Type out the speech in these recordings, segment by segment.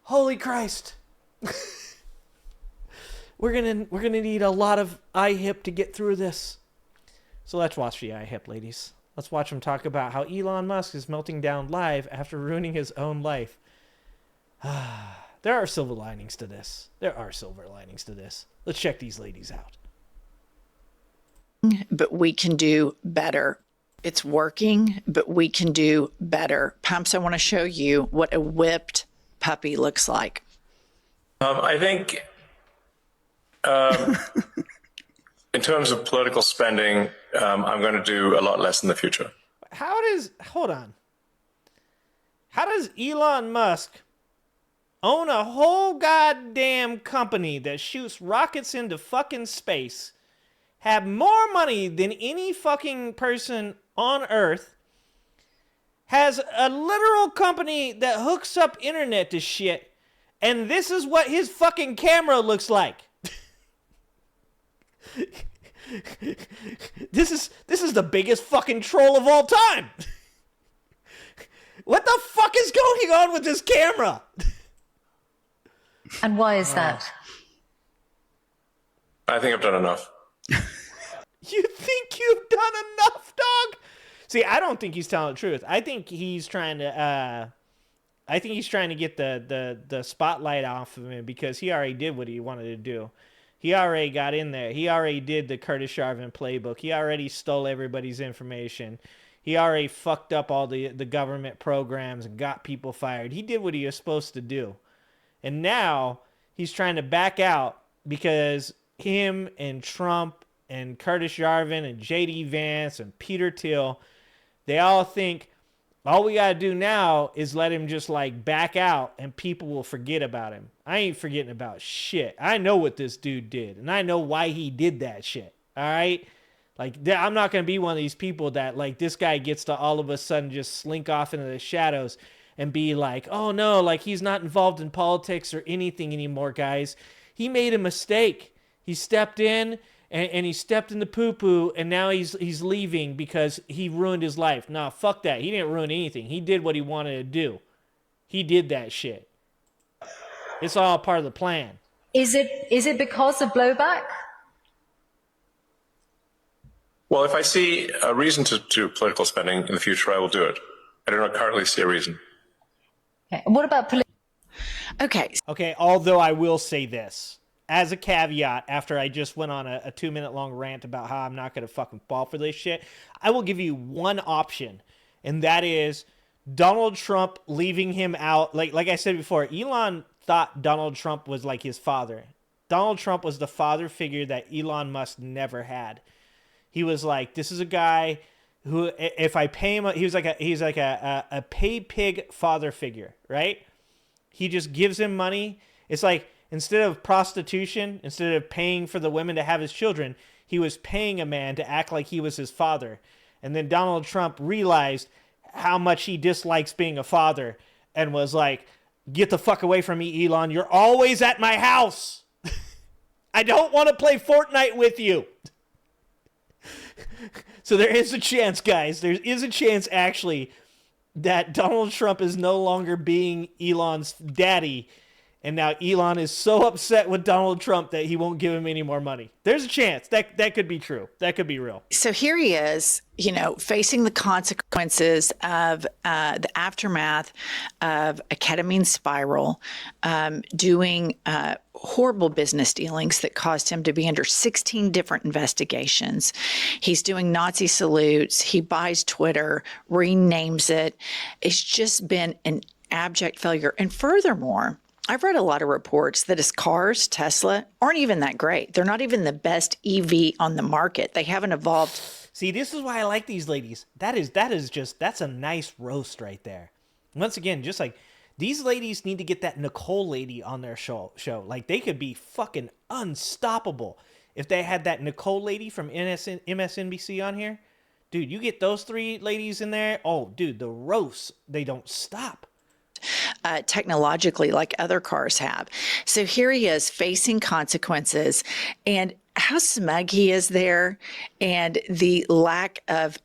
Holy Christ. We're gonna need a lot of IHIP to get through this. So let's watch the IHIP, ladies. Let's watch him talk about how Elon Musk is melting down live after ruining his own life. There are silver linings to this. Let's check these ladies out. But we can do better. It's working, but we can do better. Pumps, I want to show you what a whipped puppy looks like. I think in terms of political spending, I'm going to do a lot less in the future. Hold on. How does Elon Musk own a whole goddamn company that shoots rockets into fucking space, have more money than any fucking person on Earth, has a literal company that hooks up internet to shit, and this is what his fucking camera looks like? This is the biggest fucking troll of all time. What the fuck is going on with this camera? And why is that? I think I've done enough. You think you've done enough, dog? See, I don't think he's telling the truth. I think he's trying to get the spotlight off of him because he already did what he wanted to do. He already got in there. He already did the Curtis Yarvin playbook. He already stole everybody's information. He already fucked up all the government programs and got people fired. He did what he was supposed to do. And now he's trying to back out because him and Trump and Curtis Yarvin and J.D. Vance and Peter Thiel, they all think all we got to do now is let him just like back out and people will forget about him. I ain't forgetting about shit. I know what this dude did and I know why he did that shit. All right? Like, I'm not going to be one of these people that like this guy gets to all of a sudden just slink off into the shadows and be like, oh no, like he's not involved in politics or anything anymore, guys. He made a mistake. He stepped in and he stepped in the poo-poo and now he's leaving because he ruined his life. Nah, fuck that. He didn't ruin anything. He did what he wanted to do. He did that shit. It's all part of the plan. Is it because of blowback? Well, if I see a reason to do political spending in the future, I will do it. I do not currently see a reason. Okay. And what about Okay, although I will say this. As a caveat, after I just went on a 2-minute long rant about how I'm not going to fucking fall for this shit, I will give you one option, and that is Donald Trump leaving him out. Like I said before, Elon thought Donald Trump was like his father. Donald Trump was the father figure that Elon Musk never had. He was like, this is a guy who, if I pay him, he's like a pay pig father figure, right? He just gives him money. It's like, instead of prostitution, instead of paying for the women to have his children, he was paying a man to act like he was his father. And then Donald Trump realized how much he dislikes being a father and was like, get the fuck away from me, Elon. You're always at my house. I don't want to play Fortnite with you. So there is a chance, guys. There is a chance, actually, that Donald Trump is no longer being Elon's daddy. And now Elon is so upset with Donald Trump that he won't give him any more money. There's a chance. That could be true. That could be real. So here he is, facing the consequences of the aftermath of a ketamine spiral, doing horrible business dealings that caused him to be under 16 different investigations. He's doing Nazi salutes. He buys Twitter, renames it. It's just been an abject failure. And furthermore, I've read a lot of reports that his cars, Tesla, aren't even that great. They're not even the best EV on the market. They haven't evolved. See, this is why I like these ladies. That's a nice roast right there. Once again, just like these ladies need to get that Nicole lady on their show. Like they could be fucking unstoppable if they had that Nicole lady from MSNBC on here. Dude, you get those three ladies in there. Oh, dude, the roasts, they don't stop. Technologically like other cars have. So here he is facing consequences and how smug he is there and the lack of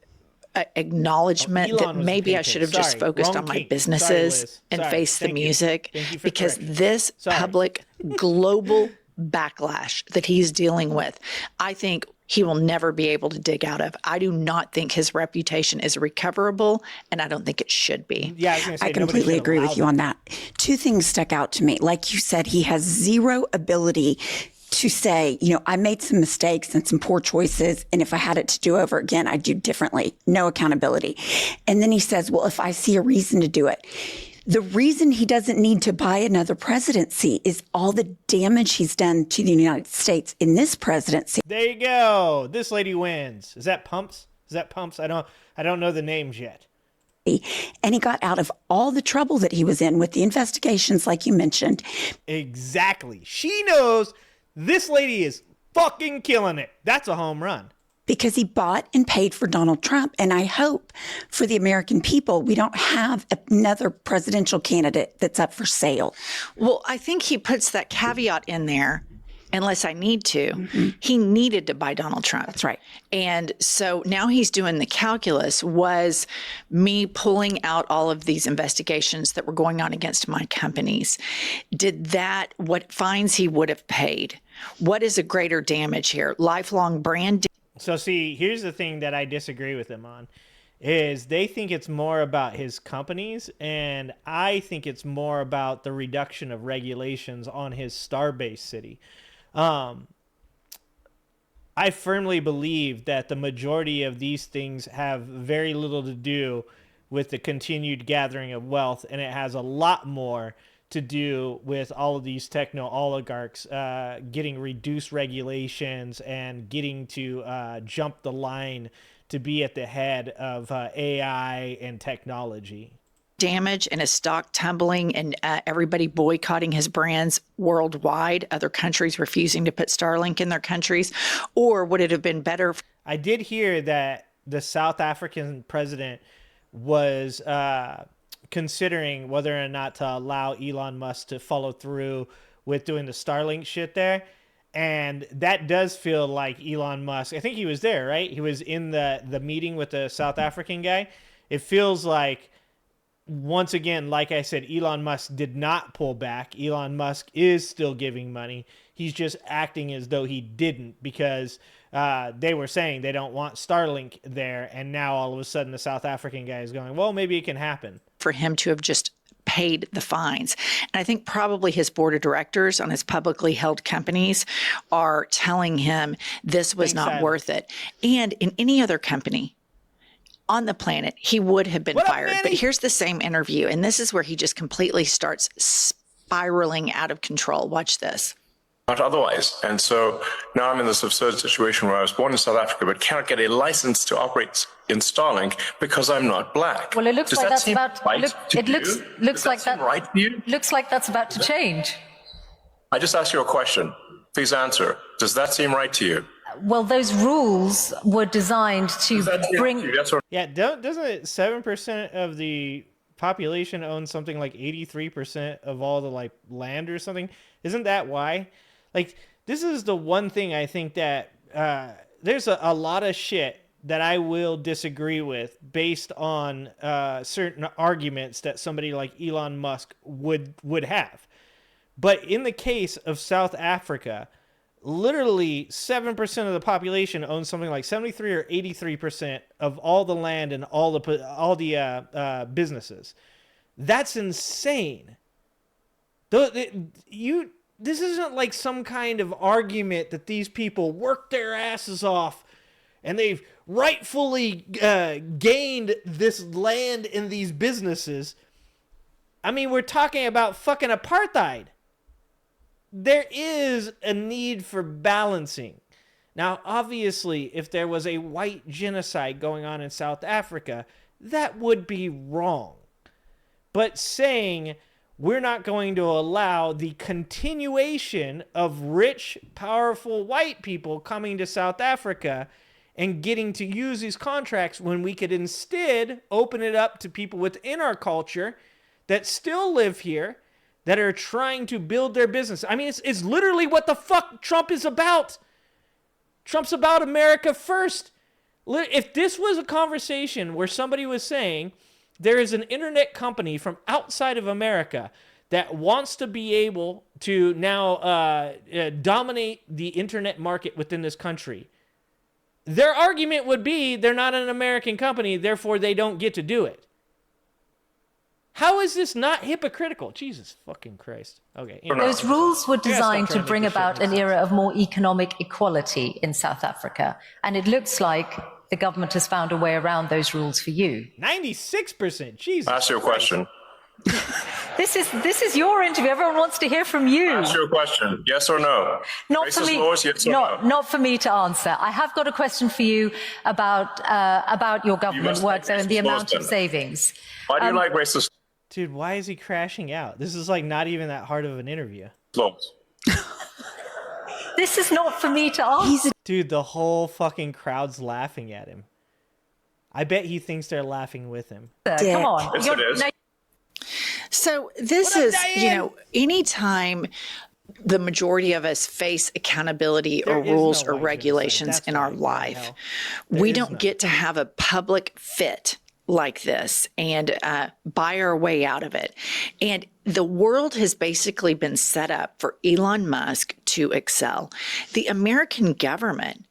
acknowledgement Elon that was the maybe I kingpin. should have just Sorry, focused wrong on my kink. Sorry, businesses Liz. and Sorry. faced the Thank you. music, Thank you for because correction. this Sorry. public global backlash that he's dealing with, I think he will never be able to dig out of. I do not think his reputation is recoverable, and I don't think it should be. Yeah, I was going to say I completely agree with you on that. Two things stuck out to me. Like you said, he has zero ability to say, I made some mistakes and some poor choices, and if I had it to do over again, I'd do differently. No accountability. And then he says, well, if I see a reason to do it. The reason he doesn't need to buy another presidency is all the damage he's done to the United States in this presidency. There you go. This lady wins. Is that Pumps? I don't know the names yet. And he got out of all the trouble that he was in with the investigations, like you mentioned. Exactly. She knows this lady is fucking killing it. That's a home run. Because he bought and paid for Donald Trump. And I hope for the American people, we don't have another presidential candidate that's up for sale. Well, I think he puts that caveat in there, unless I need to. Mm-hmm. He needed to buy Donald Trump. That's right. And so now he's doing the calculus. Was me pulling out all of these investigations that were going on against my companies, what fines he would have paid? What is a greater damage here? Lifelong brand. So see, here's the thing that I disagree with him on, is they think it's more about his companies, and I think it's more about the reduction of regulations on his star-based city. I firmly believe that the majority of these things have very little to do with the continued gathering of wealth, and it has a lot more to do with all of these techno oligarchs getting reduced regulations and getting to jump the line to be at the head of AI and technology. Damage and his stock tumbling and everybody boycotting his brands worldwide, other countries refusing to put Starlink in their countries? Or would it have been better? I did hear that the South African president was considering whether or not to allow Elon Musk to follow through with doing the Starlink shit there. And that does feel like Elon Musk. I think he was there, right? He was in the meeting with the South African guy. It feels like, once again, like I said, Elon Musk did not pull back. Elon Musk is still giving money. He's just acting as though he didn't, because they were saying they don't want Starlink there. And now all of a sudden the South African guy is going, well, maybe it can happen. For him to have just paid the fines. And I think probably his board of directors on his publicly held companies are telling him this was not worth it. And in any other company on the planet, he would have been fired. But here's the same interview. And this is where he just completely starts spiraling out of control. Watch this. Not otherwise. And so now I'm in this absurd situation where I was born in South Africa but cannot get a license to operate in Starlink because I'm not black. Well, it looks like that's about right it looks like that right to you? Looks like that's about to change. I just asked you a question. Please answer. Does that seem right to you? Well, those rules were designed to bring. Yeah, doesn't it 7% of the population own something like 83% of all the like land or something? Isn't that why? Like, this is the one thing I think that there's a lot of shit that I will disagree with based on certain arguments that somebody like Elon Musk would have. But in the case of South Africa, literally 7% of the population owns something like 73 or 83% of all the land and all the businesses. That's insane. This isn't like some kind of argument that these people worked their asses off and they've rightfully gained this land in these businesses. I mean, we're talking about fucking apartheid. There is a need for balancing. Now, obviously, if there was a white genocide going on in South Africa, that would be wrong. But saying we're not going to allow the continuation of rich, powerful white people coming to South Africa and getting to use these contracts when we could instead open it up to people within our culture that still live here, that are trying to build their business. I mean, it's literally what the fuck Trump is about. Trump's about America first. If this was a conversation where somebody was saying there is an internet company from outside of America that wants to be able to now dominate the internet market within this country, their argument would be they're not an American company, therefore they don't get to do it. How is this not hypocritical? Jesus fucking Christ. Okay. Anyway. Those rules were designed to bring about an era of more economic equality in South Africa. And it looks like the government has found a way around those rules for you. 96%. Jesus. Ask you a question. This is your interview. Everyone wants to hear from you. Ask you a question. Yes or no? Not for Racist me. laws, yes or no? Not for me to answer. I have got a question for you about your government work though and the amount of savings. Why do you like racist Dude, why is he crashing out? This is like not even that hard of an interview. laws? This is not for me to answer. Dude, the whole fucking crowd's laughing at him. I bet he thinks they're laughing with him. Come on. Yes, it is. So this What up, is, Diane? anytime the majority of us face accountability There or is no rules or white regulations genocide. in That's our right. life, Hell, there we is don't none. get to have a public fit like this and buy our way out of it. And the world has basically been set up for Elon Musk to excel. The American government,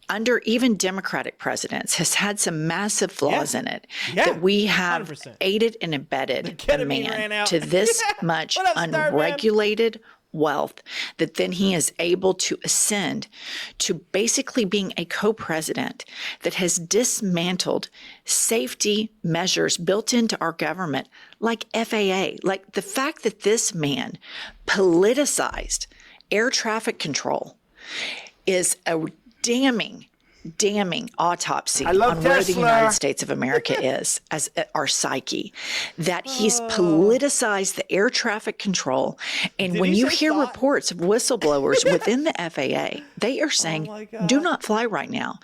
under even Democratic presidents, has had some massive flaws in it Yeah. that we have 100%. aided and abetted the ketamine ran man out. to this Yeah. much What up, Starman? unregulated wealth that then he is able to ascend to basically being a co-president that has dismantled safety measures built into our government like FAA, like the fact that this man politicized air traffic control is a damning autopsy on where the United States of America is as our psyche, that he's politicized the air traffic control. And when he you say hear thought? reports of whistleblowers within the FAA, they are saying, my God. do not fly right now.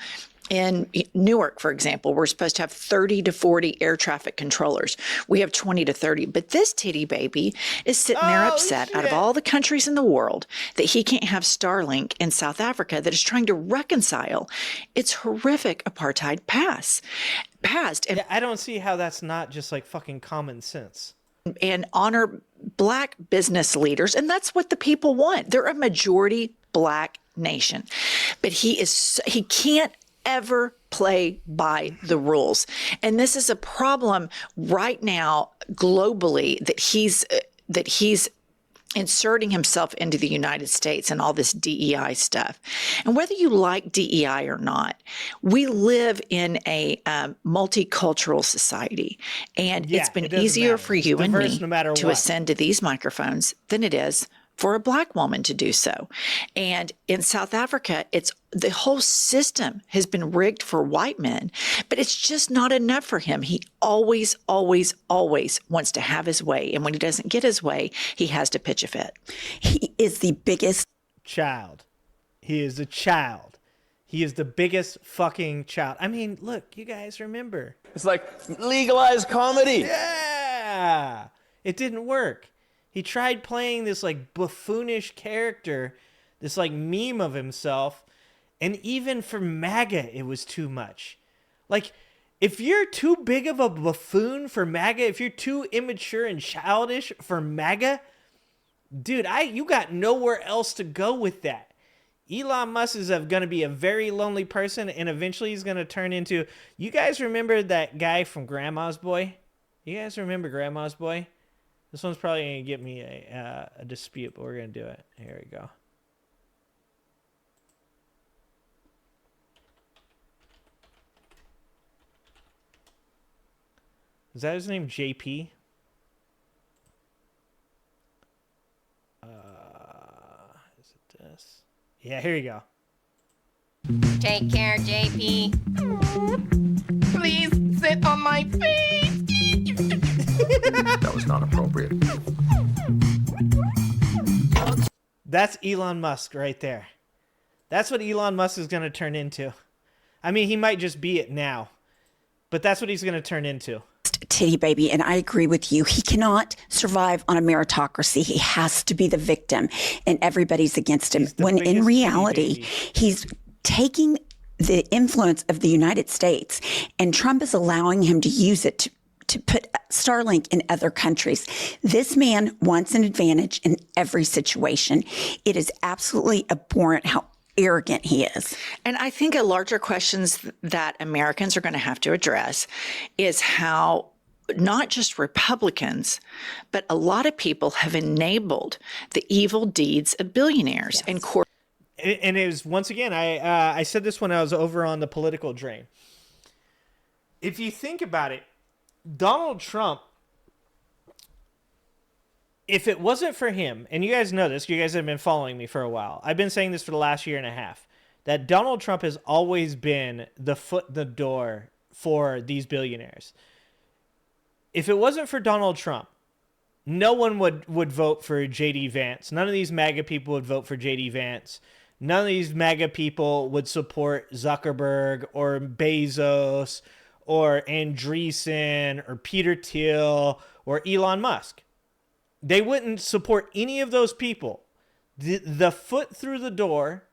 In Newark, for example, we're supposed to have 30 to 40 air traffic controllers. We have 20 to 30. But this titty baby is sitting there upset out of shit. all the countries in the world that he can't have Starlink in South Africa, that is trying to reconcile its horrific apartheid past. And Yeah, I don't see how that's not just like fucking common sense. and honor Black business leaders. And that's what the people want. They're a majority Black nation. But he can't ever play by the rules. And this is a problem right now globally that he's inserting himself into the United States and all this DEI stuff. And whether you like DEI or not, we live in a multicultural society. And Yeah, it's been it doesn't easier matter. for It's you and diverse me no matter to what. ascend to these microphones than it is for a Black woman to do so. And in South Africa, the whole system has been rigged for white men, but it's just not enough for him. He always, always, always wants to have his way. And when he doesn't get his way, he has to pitch a fit. He is the biggest. Child. He is a child. He is the biggest fucking child. I mean, look, you guys remember. It's like legalized comedy. Yeah. It didn't work. He tried playing this like buffoonish character, this like meme of himself, and even for MAGA, it was too much. Like, if you're too big of a buffoon for MAGA, if you're too immature and childish for MAGA, dude, you got nowhere else to go with that. Elon Musk is going to be a very lonely person, and eventually he's going to turn into... You guys remember that guy from Grandma's Boy? You guys remember Grandma's Boy? This one's probably going to get me a dispute, but we're going to do it. Here we go. Is that his name, JP? Is it this? Yeah, here you go. Take care, JP. Please sit on my face. That was not appropriate. That's Elon Musk right there. That's what Elon Musk is going to turn into. I mean, he might just be it now, but that's what he's going to turn into. Titty baby, and I agree with you. He cannot survive on a meritocracy. He has to be the victim, and everybody's against him. He's the When in biggest reality, titty baby. he's taking the influence of the United States, and Trump is allowing him to use it to put Starlink in other countries. This man wants an advantage in every situation. It is absolutely abhorrent how arrogant he is. And I think a larger questions that Americans are going to have to address is how not just Republicans, but a lot of people have enabled the evil deeds of billionaires and corporations. And it was, once again, I said this when I was over on the political drain. If you think about it, Donald Trump, if it wasn't for him, and you guys know this, you guys have been following me for a while. I've been saying this for the last year and a half, that Donald Trump has always been the foot in the door for these billionaires. If it wasn't for Donald Trump, no one would vote for J.D. Vance. None of these MAGA people would vote for J.D. Vance. None of these MAGA people would support Zuckerberg or Bezos or Andreessen or Peter Thiel or Elon Musk. They wouldn't support any of those people. The foot through the door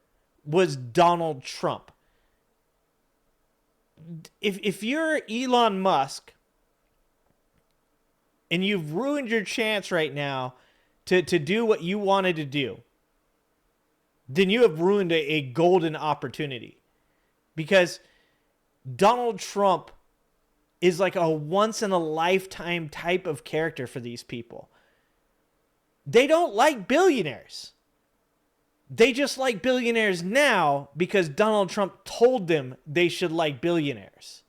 was Donald Trump. If you're Elon Musk and you've ruined your chance right now to do what you wanted to do, then you have ruined a golden opportunity. Because Donald Trump is like a once-in-a-lifetime type of character for these people. They don't like billionaires. They just like billionaires now because Donald Trump told them they should like billionaires.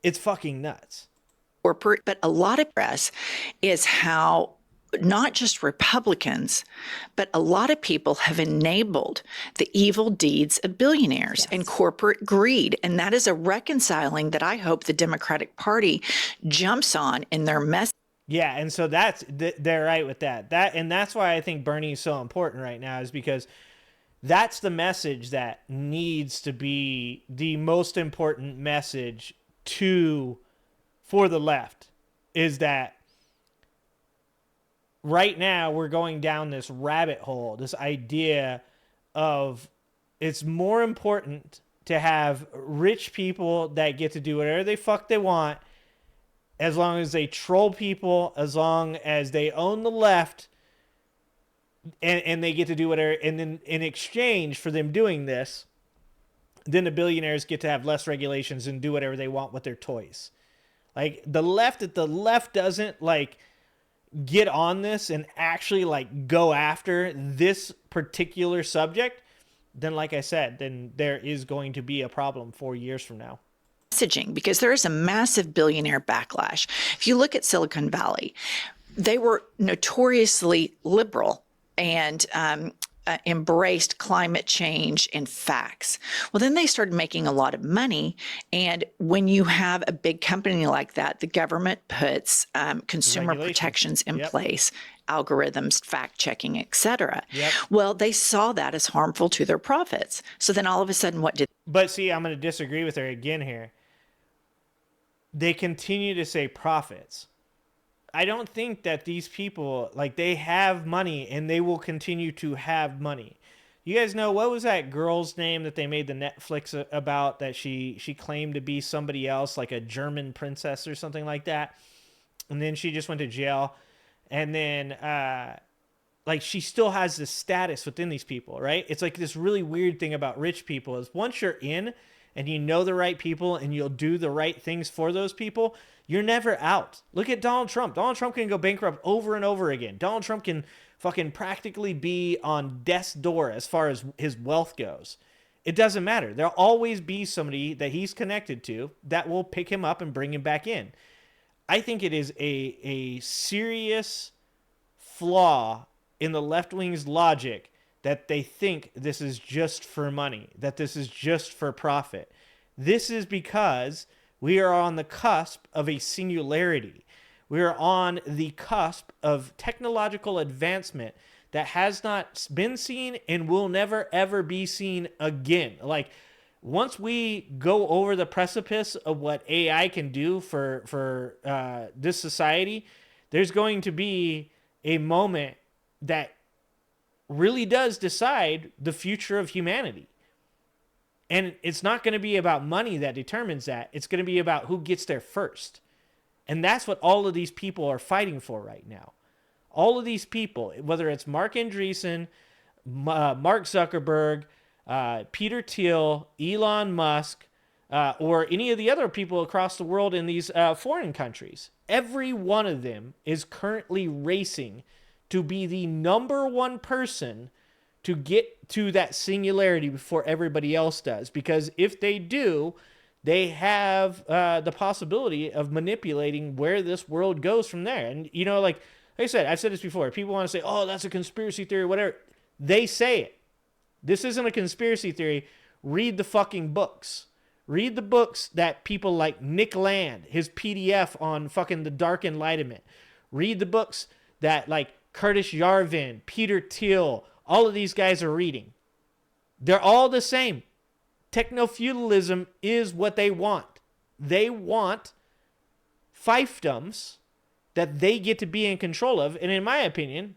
It's fucking nuts. Corporate, but a lot of press is how not just Republicans, but a lot of people have enabled the evil deeds of billionaires and corporate greed. And that is a reconciling that I hope the Democratic Party jumps on in their message. Yeah, and so they're right with that. And that's why I think Bernie is so important right now, is because that's the message that needs to be the most important message for the left, is that right now we're going down this rabbit hole, this idea of it's more important to have rich people that get to do whatever they fuck they want, as long as they troll people, as long as they own the left, and they get to do whatever. And then in exchange for them doing this, then the billionaires get to have less regulations and do whatever they want with their toys. Like the left, if the left doesn't like get on this and actually like go after this particular subject, then like I said, then there is going to be a problem 4 years from now. Messaging, because there is a massive billionaire backlash. If you look at Silicon Valley, they were notoriously liberal and embraced climate change and facts. Well, then they started making a lot of money. And when you have a big company like that, the government puts consumer protections in place, algorithms, fact checking, et cetera. Well, they saw that as harmful to their profits. So then all of a sudden, what did... But see, I'm going to disagree with her again here. They continue to say profits. I don't think that these people, like, they have money and they will continue to have money. You guys know, what was that girl's name that they made the Netflix about, that she claimed to be somebody else, like a German princess or something like that? And then she just went to jail. And then, like, she still has this status within these people, right? It's like this really weird thing about rich people is once you're in and you know the right people and you'll do the right things for those people, you're never out. Look at Donald Trump. Donald Trump can go bankrupt over and over again. Donald Trump can fucking practically be on death's door as far as his wealth goes. It doesn't matter. There'll always be somebody that he's connected to that will pick him up and bring him back in. I think it is a serious flaw in the left wing's logic that they think this is just for money, that this is just for profit. This is because we are on the cusp of a singularity. We are on the cusp of technological advancement that has not been seen and will never, ever be seen again. Like, once we go over the precipice of what AI can do for this society, there's going to be a moment that really does decide the future of humanity. And it's not going to be about money that determines that. It's going to be about who gets there first. And that's what all of these people are fighting for right now. All of these people, whether it's Mark Andreessen, Mark Zuckerberg, Peter Thiel, Elon Musk, or any of the other people across the world in these foreign countries, every one of them is currently racing to be the number one person to get to that singularity before everybody else does. Because if they do, they have the possibility of manipulating where this world goes from there. And, you know, like I said, I've said this before. People want to say, oh, that's a conspiracy theory, whatever. They say it. This isn't a conspiracy theory. Read the fucking books. Read the books that people like Nick Land, his PDF on fucking the Dark Enlightenment. Read the books that like Curtis Yarvin, Peter Thiel, all of these guys are reading. They're all the same. Techno-feudalism is what they want. They want fiefdoms that they get to be in control of. And in my opinion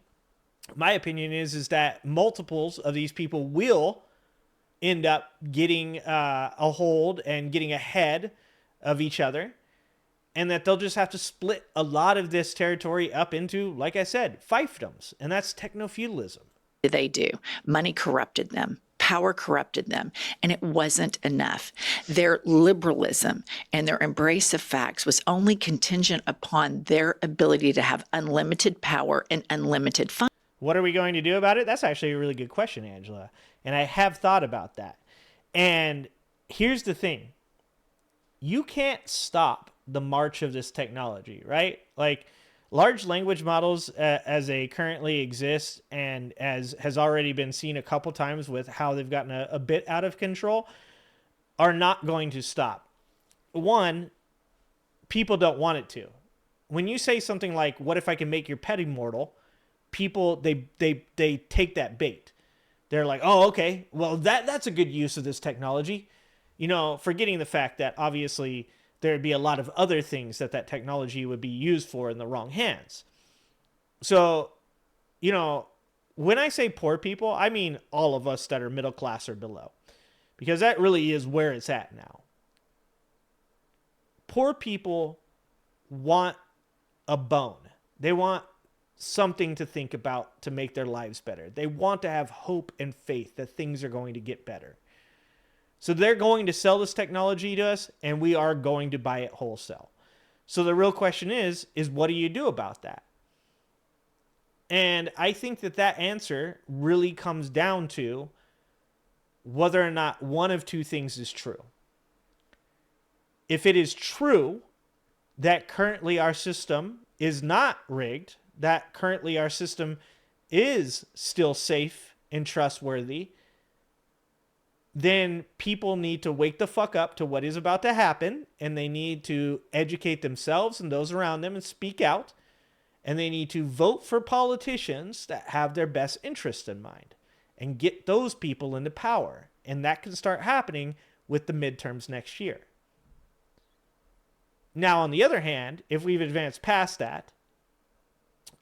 is that multiples of these people will end up getting a hold and getting ahead of each other. And that they'll just have to split a lot of this territory up into, like I said, fiefdoms. And that's techno-feudalism. They do. Money corrupted them. Power corrupted them, and it wasn't enough. Their liberalism and their embrace of facts was only contingent upon their ability to have unlimited power and unlimited funds. What are we going to do about it? That's actually a really good question, Angela. And I have thought about that. And here's the thing. You can't stop the march of this technology, right? Like, large language models as they currently exist and as has already been seen a couple times with how they've gotten a bit out of control are not going to stop. One, people don't want it to. When you say something like, what if I can make your pet immortal? People, they take that bait. They're like, oh, okay, well, that's a good use of this technology. You know, forgetting the fact that obviously there'd be a lot of other things that technology would be used for in the wrong hands. So, you know, when I say poor people, I mean all of us that are middle class or below, because that really is where it's at now. Poor people want a bone. They want something to think about to make their lives better. They want to have hope and faith that things are going to get better. So they're going to sell this technology to us, and we are going to buy it wholesale. So the real question is what do you do about that? And I think that answer really comes down to whether or not one of two things is true. If it is true that currently our system is not rigged, that currently our system is still safe and trustworthy, then people need to wake the fuck up to what is about to happen, and they need to educate themselves and those around them and speak out, and they need to vote for politicians that have their best interest in mind and get those people into power. And that can start happening with the midterms next year. Now, on the other hand, if we've advanced past that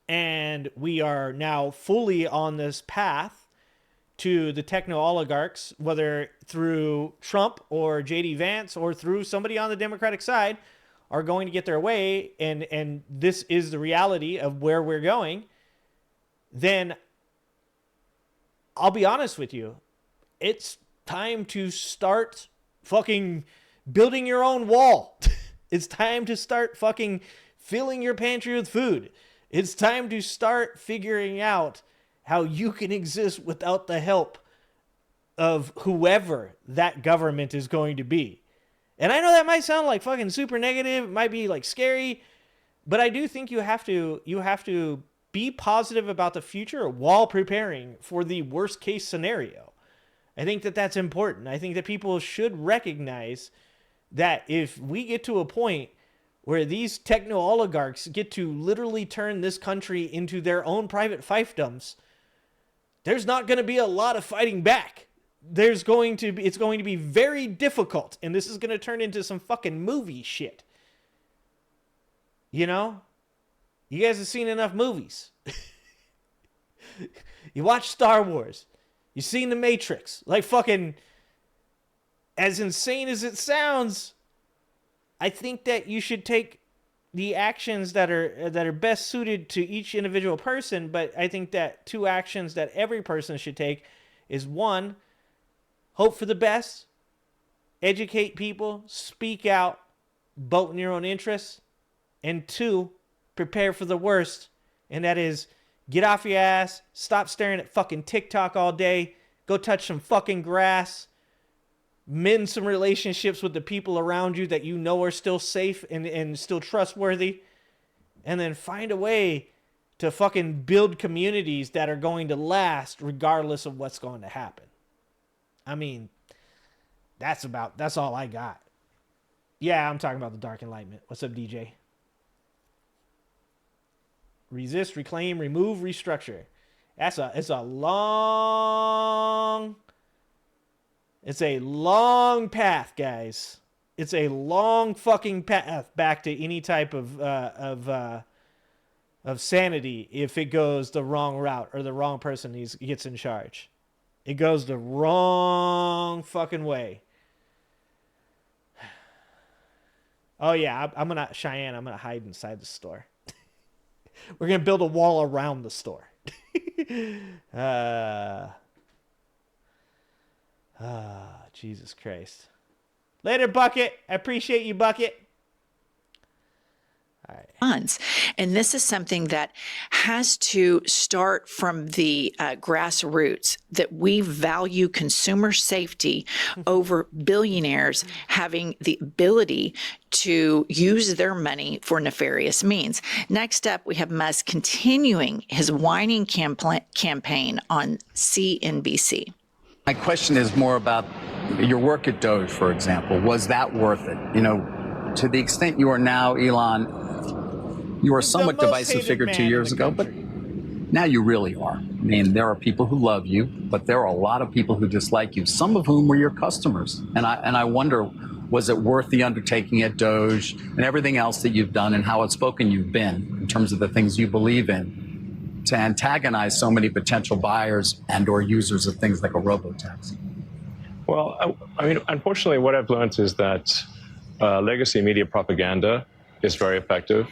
and we are now fully on this path to the techno-oligarchs, whether through Trump or J.D. Vance or through somebody on the Democratic side, are going to get their way, and this is the reality of where we're going, then I'll be honest with you, it's time to start fucking building your own wall. It's time to start fucking filling your pantry with food. It's time to start figuring out how you can exist without the help of whoever that government is going to be. And I know that might sound like fucking super negative, it might be like scary, but I do think you have to be positive about the future while preparing for the worst case scenario. I think that that's important. I think that people should recognize that if we get to a point where these techno oligarchs get to literally turn this country into their own private fiefdoms, there's not going to be a lot of fighting back. It's going to be very difficult, and this is going to turn into some fucking movie shit. You know? You guys have seen enough movies. You watch Star Wars. You've seen The Matrix. Like fucking as insane as it sounds, I think that you should take the actions that are best suited to each individual person. But I think that 2 actions that every person should take is 1, hope for the best, educate people, speak out, vote in your own interests, and 2, prepare for the worst, and that is get off your ass, stop staring at fucking TikTok all day, go touch some fucking grass, mend some relationships with the people around you that you know are still safe and still trustworthy, and then find a way to fucking build communities that are going to last regardless of what's going to happen. I mean, that's all I got. Yeah, I'm talking about the Dark Enlightenment. What's up, DJ? Resist, reclaim, remove, restructure. It's a long path, guys. It's a long fucking path back to any type of sanity if it goes the wrong route or the wrong person gets in charge. It goes the wrong fucking way. Oh yeah, I'm gonna hide inside the store. We're gonna build a wall around the store. Jesus Christ. Later, Bucket. I appreciate you, Bucket. All right. And this is something that has to start from the grassroots, that we value consumer safety over billionaires having the ability to use their money for nefarious means. Next up, we have Musk continuing his whining campaign on CNBC. My question is more about your work at Doge, for example. Was that worth it? You know, to the extent you are now, Elon, you were a somewhat divisive figure 2 years ago, but now you really are. I mean, there are people who love you, but there are a lot of people who dislike you, some of whom were your customers. And I wonder, was it worth the undertaking at Doge and everything else that you've done and how outspoken you've been in terms of the things you believe in to antagonize so many potential buyers and or users of things like a robo-taxi? Well, I mean, unfortunately, what I've learned is that legacy media propaganda is very effective.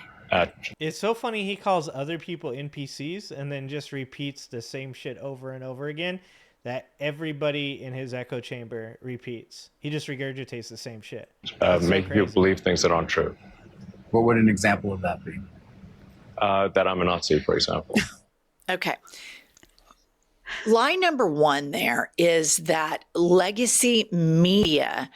It's so funny he calls other people NPCs and then just repeats the same shit over and over again that everybody in his echo chamber repeats. He just regurgitates the same shit. Making you believe things that aren't true. What would an example of that be? That I'm a Nazi, for example. Okay. Line number 1 there is that legacy media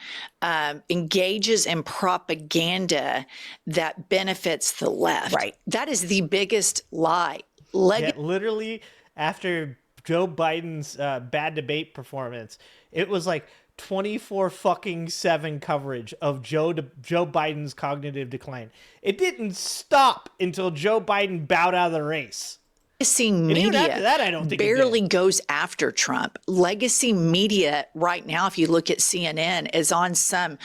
engages in propaganda that benefits the left. Right. That is the biggest lie. Yeah, literally, after Joe Biden's bad debate performance, it was like 24/7 coverage of Joe Biden's cognitive decline. It didn't stop until Joe Biden bowed out of the race. Legacy media that, I don't think barely goes after Trump. Legacy media right now, if you look at CNN, is on some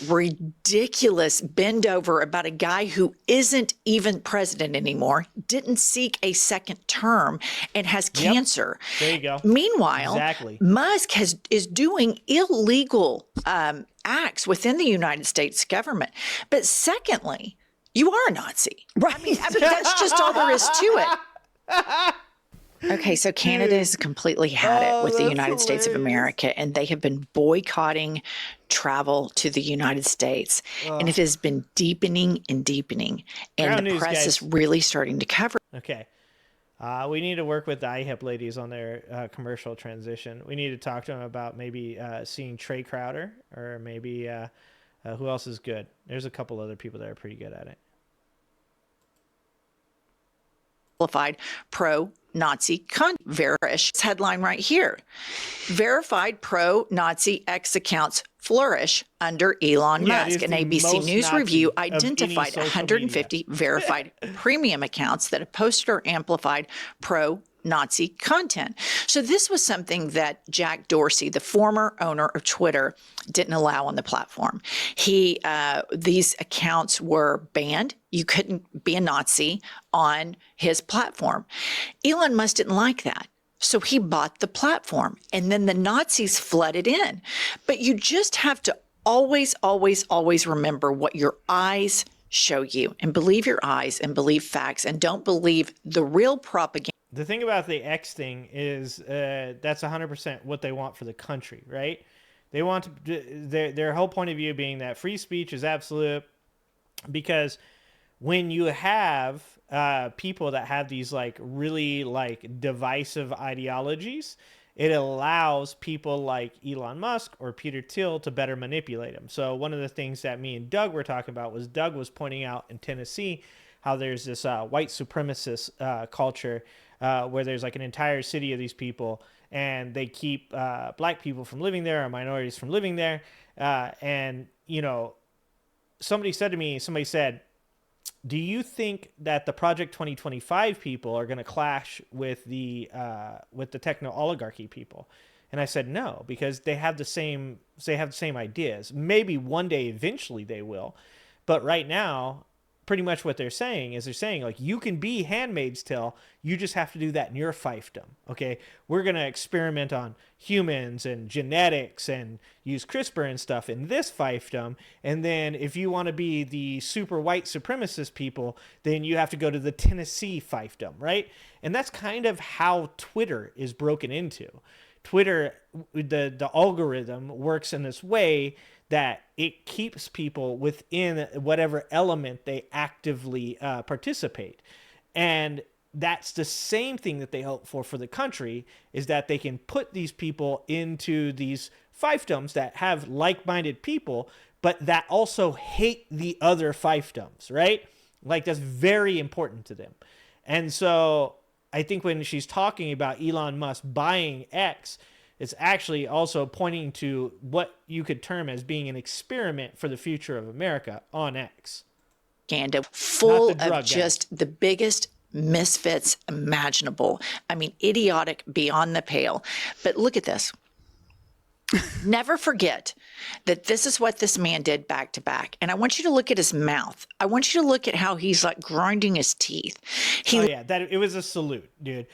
ridiculous bend over about a guy who isn't even president anymore, didn't seek a second term, and has cancer. There you go. Meanwhile, exactly. Musk is doing illegal acts within the United States government. But secondly, you are a Nazi. Right. I mean, that's just all there is to it. Okay, so Canada has completely had it with the United States of America, and they have been boycotting travel to the United States. And it has been deepening and deepening, and the press is really starting to cover. Okay. We need to work with the IHIP ladies on their commercial transition. We need to talk to them about maybe seeing Trey Crowder, or maybe who else is good. There's a couple other people that are pretty good at it. Pro-Nazi verified headline right here. Verified pro-Nazi X accounts flourish under Elon Musk. An ABC News Nazi review of any identified social 150 verified premium accounts that have posted or amplified pro-Nazi content. So this was something that Jack Dorsey, the former owner of Twitter, didn't allow on the platform. These accounts were banned. You couldn't be a Nazi on his platform. Elon Musk didn't like that. So he bought the platform, and then the Nazis flooded in. But you just have to always, always, always remember what your eyes show you, and believe your eyes and believe facts, and don't believe the real propaganda. The thing about the X thing is that's 100% what they want for the country, right? They want their whole point of view being that free speech is absolute, because when you have people that have these like really like divisive ideologies, it allows people like Elon Musk or Peter Thiel to better manipulate them. So one of the things that me and Doug were talking about was Doug was pointing out in Tennessee how there's this white supremacist culture where there's like an entire city of these people, and they keep black people from living there or minorities from living there. And, you know, somebody said, do you think that the Project 2025 people are going to clash with the techno oligarchy people? And I said no, because they have the same ideas. Maybe one day, eventually, they will, but right now, pretty much what they're saying like, you can be Handmaid's Tale, you just have to do that in your fiefdom. Okay, we're gonna experiment on humans and genetics and use CRISPR and stuff in this fiefdom, and then if you want to be the super white supremacist people, then you have to go to the Tennessee fiefdom, right? And that's kind of how Twitter is broken into. Twitter, the algorithm works in this way that it keeps people within whatever element they actively participate. And that's the same thing that they hope for the country, is that they can put these people into these fiefdoms that have like-minded people, but that also hate the other fiefdoms, right? Like, that's very important to them. And so I think when she's talking about Elon Musk buying X, it's actually also pointing to what you could term as being an experiment for the future of America on X. Propaganda full of just the biggest misfits imaginable. I mean, idiotic beyond the pale. But look at this. Never forget that this is what this man did back to back. And I want you to look at his mouth. I want you to look at how he's like grinding his teeth. It was a salute, dude.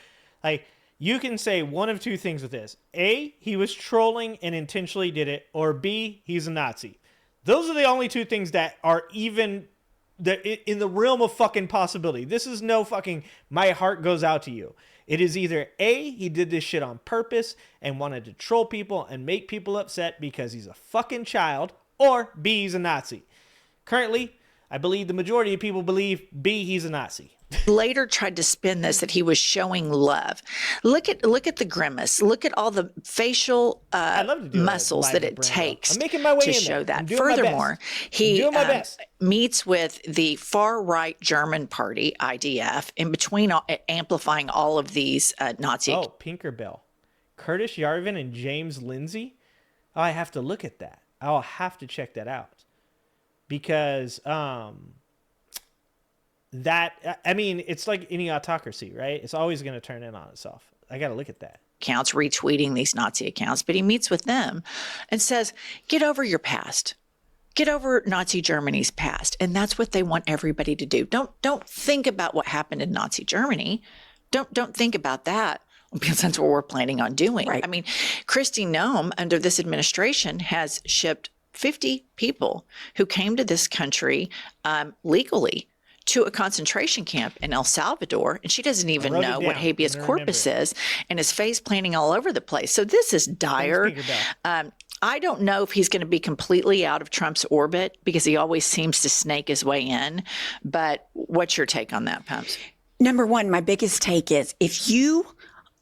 Like, you can say one of two things with this. A, he was trolling and intentionally did it, or B, he's a Nazi. Those are the only two things that are even in the realm of fucking possibility. This is no fucking my heart goes out to you. It is either A, he did this shit on purpose and wanted to troll people and make people upset because he's a fucking child, or B, he's a Nazi. Currently, I believe the majority of people believe B, he's a Nazi. Later tried to spin this that he was showing love. Look at the grimace. Look at all the facial muscles that it takes to show that. Furthermore, he meets with the far-right German party, IDF, in between amplifying all of these Nazi. Oh, Pinkerbell. Curtis Yarvin and James Lindsay? Oh, I have to look at that. I'll have to check that out. Because it's like any autocracy, right? It's always going to turn in on itself. I got to look at that. Accounts retweeting these Nazi accounts, but he meets with them and says, get over your past. Get over Nazi Germany's past. And that's what they want everybody to do. Don't think about what happened in Nazi Germany. Don't think about that, because that's what we're planning on doing. Right. I mean, Kristi Noem, under this administration, has shipped 50 people who came to this country legally to a concentration camp in El Salvador, and she doesn't even know what habeas corpus is, and is face planting all over the place. So this is dire. I don't know if he's going to be completely out of Trump's orbit, because he always seems to snake his way in. But what's your take on that, Pumps? Number one, my biggest take is, if you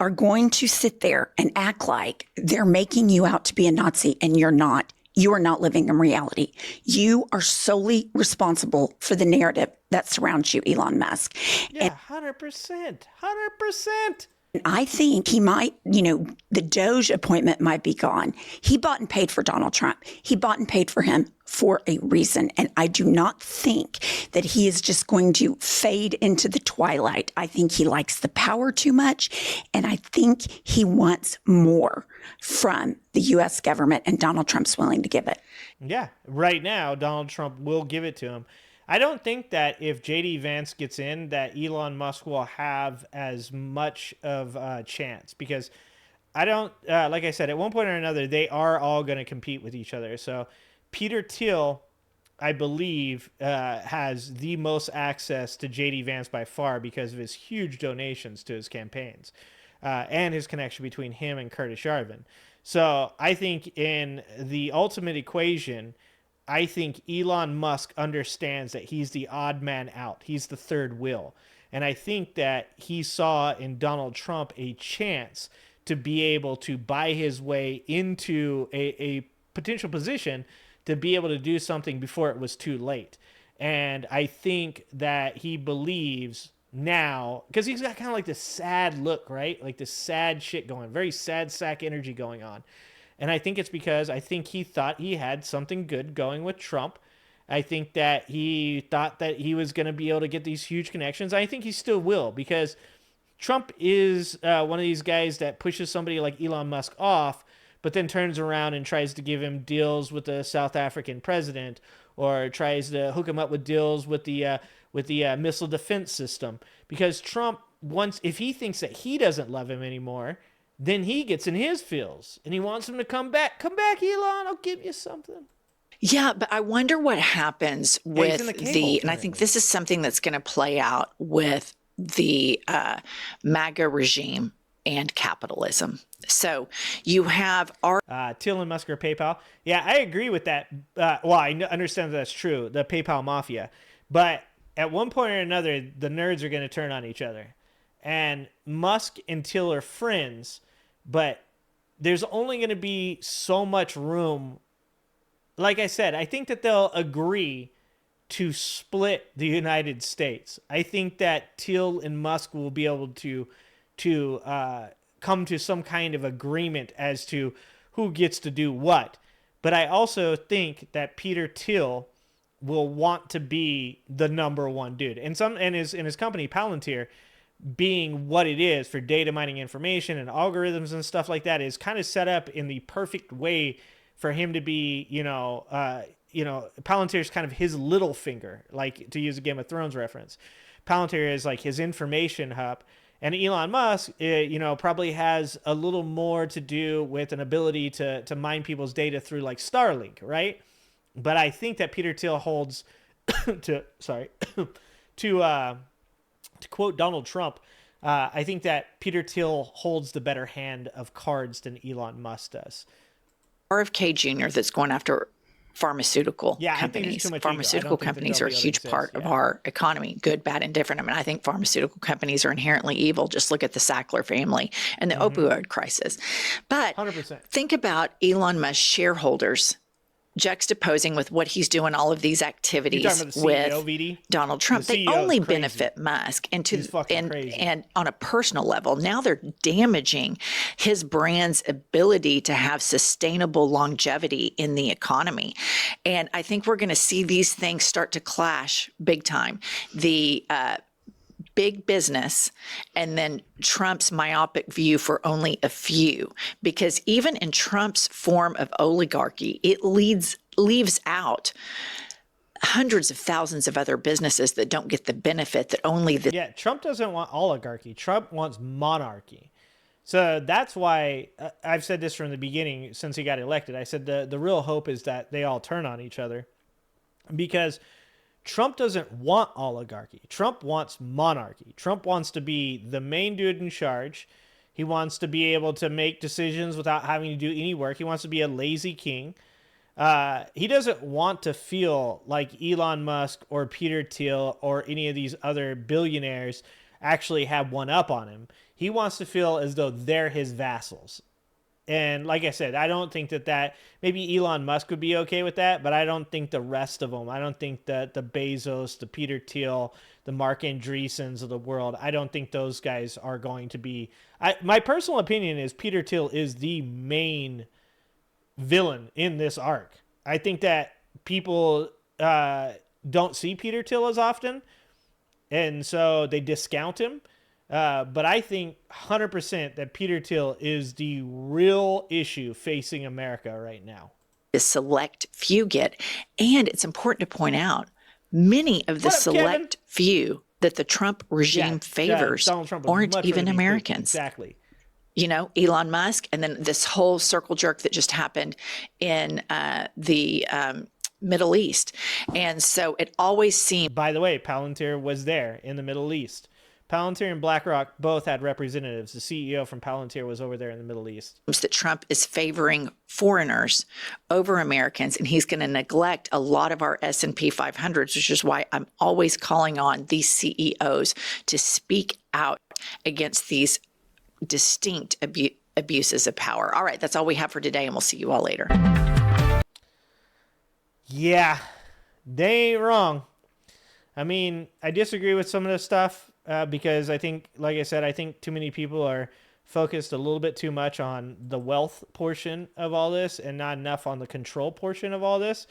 are going to sit there and act like they're making you out to be a Nazi and you're not, you are not living in reality. You are solely responsible for the narrative that surrounds you, Elon Musk. Yeah, 100%. 100%. I think he might, the Doge appointment might be gone. He bought and paid for Donald Trump. He bought and paid for him for a reason. And I do not think that he is just going to fade into the twilight. I think he likes the power too much. And I think he wants more from the U.S. government, and Donald Trump's willing to give it. Yeah. Right now, Donald Trump will give it to him. I don't think that if JD Vance gets in, that Elon Musk will have as much of a chance, because I don't, like I said, at one point or another, they are all going to compete with each other. So Peter Thiel, I believe, has the most access to JD Vance by far because of his huge donations to his campaigns, and his connection between him and Curtis Yarvin. So I think in the ultimate equation, I think Elon Musk understands that he's the odd man out. He's the third wheel. And I think that he saw in Donald Trump a chance to be able to buy his way into a potential position to be able to do something before it was too late. And I think that he believes now, because he's got kind of like this sad look, right? Like this sad shit going, very sad sack energy going on. And I think it's because I think he thought he had something good going with Trump. I think that he thought that he was going to be able to get these huge connections. I think he still will, because Trump is one of these guys that pushes somebody like Elon Musk off, but then turns around and tries to give him deals with the South African president, or tries to hook him up with deals with the missile defense system. Because Trump, once, if he thinks that he doesn't love him anymore, then he gets in his feels and he wants him to come back. Come back, Elon. I'll give you something. Yeah, but I wonder what happens with and I think this is something that's going to play out with the MAGA regime and capitalism. So you have Thiel and Musk or PayPal. Yeah, I agree with that. Well, I understand that's true, the PayPal mafia. But at one point or another, the nerds are going to turn on each other. And Musk and Thiel are friends, but there's only going to be so much room. Like I said, I think that they'll agree to split the United States. I think that Thiel and Musk will be able to come to some kind of agreement as to who gets to do what. But I also think that Peter Thiel will want to be the number one dude. And his company Palantir, being what it is for data mining information and algorithms and stuff like that, is kind of set up in the perfect way for him to be, Palantir is kind of his little finger, like, to use a Game of Thrones reference. Palantir is like his information hub. And Elon Musk, probably has a little more to do with an ability to mine people's data through like Starlink, right? But I think that Peter Thiel holds, to quote Donald Trump, I think that Peter Thiel holds the better hand of cards than Elon Musk does. RFK Jr. that's going after pharmaceutical companies. Pharmaceutical companies are a huge part of our economy, good, bad, and different. I mean, I think pharmaceutical companies are inherently evil. Just look at the Sackler family and the opioid crisis. But 100%. Think about Elon Musk shareholders juxtaposing with what he's doing, all of these activities with VD? Donald Trump. They only benefit Musk, and on a personal level, now they're damaging his brand's ability to have sustainable longevity in the economy. And I think we're going to see these things start to clash big time. The big business, and then Trump's myopic view for only a few. Because even in Trump's form of oligarchy, it leaves out hundreds of thousands of other businesses that don't get the benefit that only the... Yeah, Trump doesn't want oligarchy. Trump wants monarchy. So that's why I've said this from the beginning since he got elected. I said the real hope is that they all turn on each other, because Trump doesn't want oligarchy. Trump wants monarchy. Trump wants to be the main dude in charge. He wants to be able to make decisions without having to do any work. He wants to be a lazy king. He doesn't want to feel like Elon Musk or Peter Thiel or any of these other billionaires actually have one up on him. He wants to feel as though they're his vassals. And like I said, I don't think that maybe Elon Musk would be okay with that, but I don't think the rest of them, I don't think that the Bezos, the Peter Thiel, the Mark Andreessens of the world, I don't think those guys are going to be... my personal opinion is Peter Thiel is the main villain in this arc. I think that people don't see Peter Thiel as often, and so they discount him. But I think 100% that Peter Thiel is the real issue facing America right now. The select few get. And it's important to point out, many of the What up, select Kevin? few that the Trump regime favors Donald Trump would aren't much even rather be free. Americans. Exactly. You know, Elon Musk, and then this whole circle jerk that just happened in the Middle East. And so it always seems. By the way, Palantir was there in the Middle East. Palantir and BlackRock both had representatives. The CEO from Palantir was over there in the Middle East. That Trump is favoring foreigners over Americans, and he's going to neglect a lot of our S&P 500s, which is why I'm always calling on these CEOs to speak out against these distinct abuses of power. All right, that's all we have for today, and we'll see you all later. Yeah, they ain't wrong. I mean, I disagree with some of this stuff because I think, like I said, I think too many people are focused a little bit too much on the wealth portion of all this and not enough on the control portion of all this.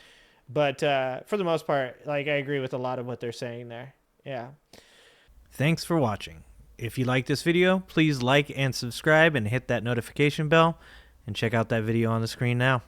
But for the most part, like, I agree with a lot of what they're saying there. Yeah. Thanks for watching. If you like this video, please like and subscribe and hit that notification bell, and check out that video on the screen now.